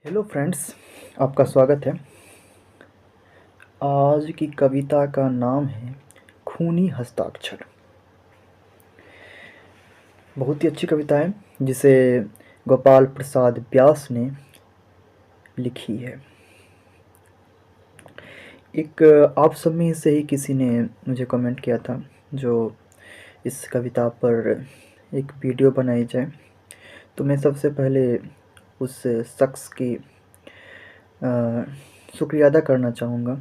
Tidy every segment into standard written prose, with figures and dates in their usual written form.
Hello friends, आपका स्वागत है। आज की कविता का नाम है खूनी हस्ताक्षर। बहुत ही अच्छी कविता है जिसे गोपाल प्रसाद व्यास ने लिखी है। एक आप सब में से ही किसी ने मुझे कमेंट किया था जो इस कविता पर एक वीडियो बनाई जाए। तो मैं सबसे पहले उस शख्स की शुक्रिया अदा करना चाहूँगा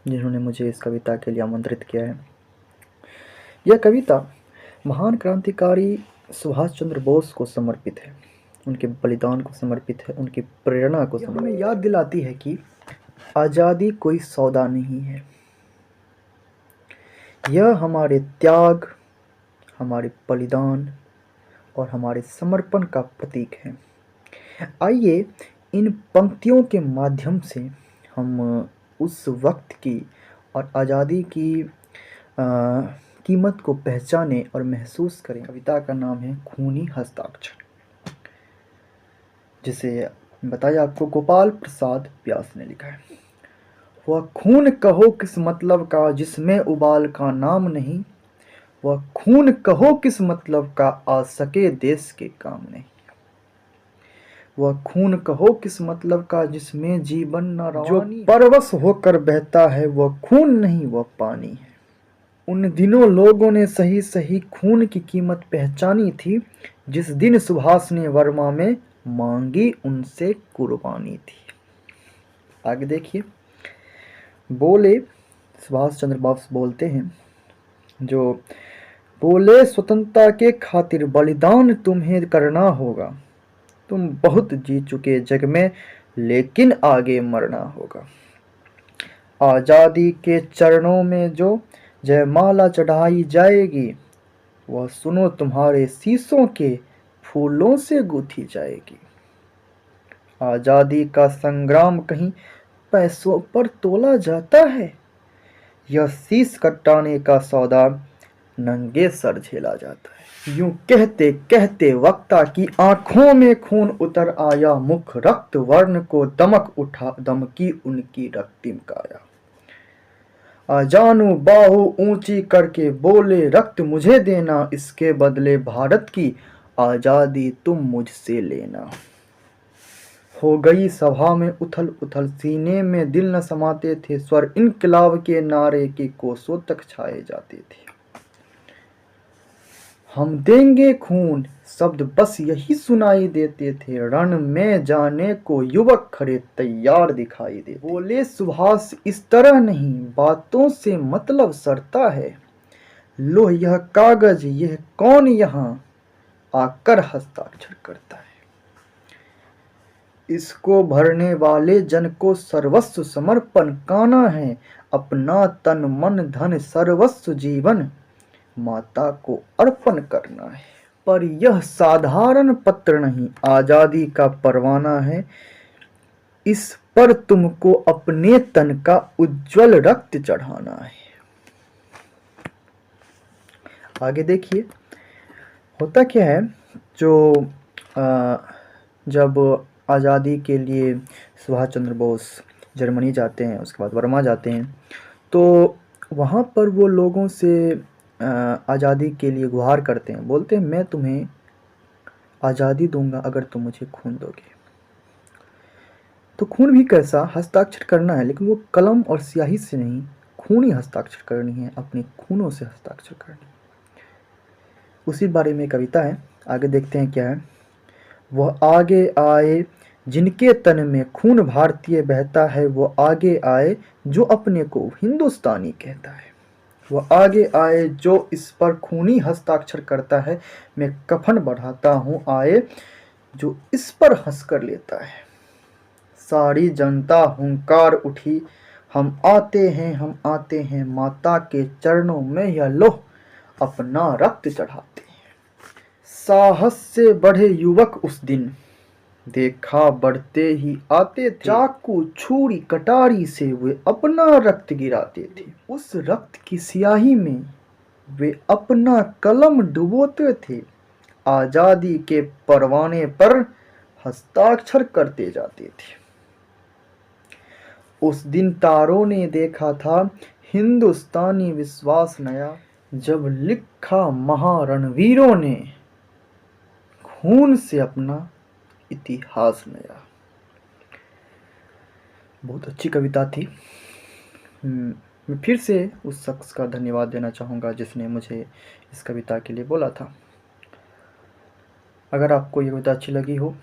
जिन्होंने मुझे इस कविता के लिए आमंत्रित किया है। यह कविता महान क्रांतिकारी सुभाष चंद्र बोस को समर्पित है, उनके बलिदान को समर्पित है, उनकी प्रेरणा को समर्पित है। हमें याद दिलाती है कि आज़ादी कोई सौदा नहीं है। यह हमारे त्याग, हमारे बलिदान और हमारे समर्पण का प्रतीक है। आइए इन पंक्तियों के माध्यम से हम उस वक्त की और आज़ादी की कीमत को पहचाने और महसूस करें। कविता का नाम है खूनी हस्ताक्षर, जिसे बताया आपको गोपाल प्रसाद व्यास ने लिखा है। वह खून कहो किस मतलब का जिसमें उबाल का नाम नहीं, वह खून कहो किस मतलब का आ सके देश के काम नहीं। वह खून कहो किस मतलब का जिसमें जीवन न रवानी, जो परवश होकर बहता है वह खून नहीं वह पानी है। उन दिनों लोगों ने सही सही खून की कीमत पहचानी थी, जिस दिन सुभाष ने वर्मा में मांगी उनसे कुर्बानी थी। आगे देखिए, बोले सुभाष चंद्र बोस बोलते हैं, जो बोले स्वतंत्रता के खातिर बलिदान तुम्हें करना होगा। तुम बहुत जी चुके जग में लेकिन आगे मरना होगा। आज़ादी के चरणों में जो जयमाला चढ़ाई जाएगी, वह सुनो तुम्हारे शीशों के फूलों से गूंथी जाएगी। आज़ादी का संग्राम कहीं पैसों पर तोला जाता है, यह शीश कटाने का सौदा नंगे सर झेला जाता है। यूं कहते कहते वक्ता की आंखों में खून उतर आया, मुख रक्त वर्ण को दमक उठा दमकी उनकी रक्तिम काया। जानू बाहु ऊंची करके बोले रक्त मुझे देना, इसके बदले भारत की आजादी तुम मुझसे लेना। हो गई सभा में उथल उथल, सीने में दिल न समाते थे, स्वर इनकलाब के नारे के कोसों तक छाए जाते थे। हम देंगे खून शब्द बस यही सुनाई देते थे, रण में जाने को युवक खड़े तैयार दिखाई देते। बोले सुभाष इस तरह नहीं, बातों से मतलब सरता है। लो यह कागज, यह कौन यहाँ आकर हस्ताक्षर करता है। इसको भरने वाले जन को सर्वस्व समर्पण काना है, अपना तन मन धन सर्वस्व जीवन माता को अर्पण करना है। पर यह साधारण पत्र नहीं, आजादी का परवाना है। इस पर तुमको अपने तन का उज्जवल रक्त चढ़ाना है। आगे देखिए, होता क्या है, जो जब आज़ादी के लिए सुभाष चंद्र बोस जर्मनी जाते हैं, उसके बाद वर्मा जाते हैं, तो वहाँ पर वो लोगों से आज़ादी के लिए गुहार करते हैं। बोलते हैं मैं तुम्हें आज़ादी दूंगा अगर तुम मुझे खून दोगे। तो खून भी कैसा, हस्ताक्षर करना है, लेकिन वो कलम और स्याही से नहीं, खूनी हस्ताक्षर करनी है, अपने खूनों से हस्ताक्षर करनी है। उसी बारे में कविता है, आगे देखते हैं क्या है। वह आगे आए जिनके तन में खून भारतीय बहता है, वो आगे आए जो अपने को हिंदुस्तानी कहता है। वह आगे आए जो इस पर खूनी हस्ताक्षर करता है, मैं कफन बढ़ाता हूँ आए जो इस पर हंसकर लेता है। सारी जनता हुंकार उठी, हम आते हैं माता के चरणों में, यह लो अपना रक्त चढ़ाते हैं। साहस से बढ़े युवक उस दिन देखा बढ़ते ही आते थे, चाकू छुरी कटारी से वे अपना रक्त गिराते थे। उस रक्त की स्याही में वे अपना कलम डुबोते थे, आजादी के परवाने पर हस्ताक्षर करते जाते थे। उस दिन तारों ने देखा था हिंदुस्तानी विश्वास नया, जब लिखा महारणवीरों ने खून से अपना इतिहास नया। बहुत अच्छी कविता थी। मैं फिर से उस शख्स का धन्यवाद देना चाहूँगा जिसने मुझे इस कविता के लिए बोला था। अगर आपको ये कविता अच्छी लगी हो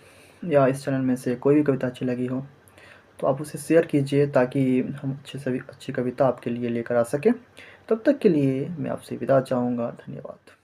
या इस चैनल में से कोई भी कविता अच्छी लगी हो तो आप उसे शेयर कीजिए ताकि हम अच्छी कविता आपके लिए लेकर आ सकें। तब तक के लिए मैं आपसे विदा चाहूँगा। धन्यवाद।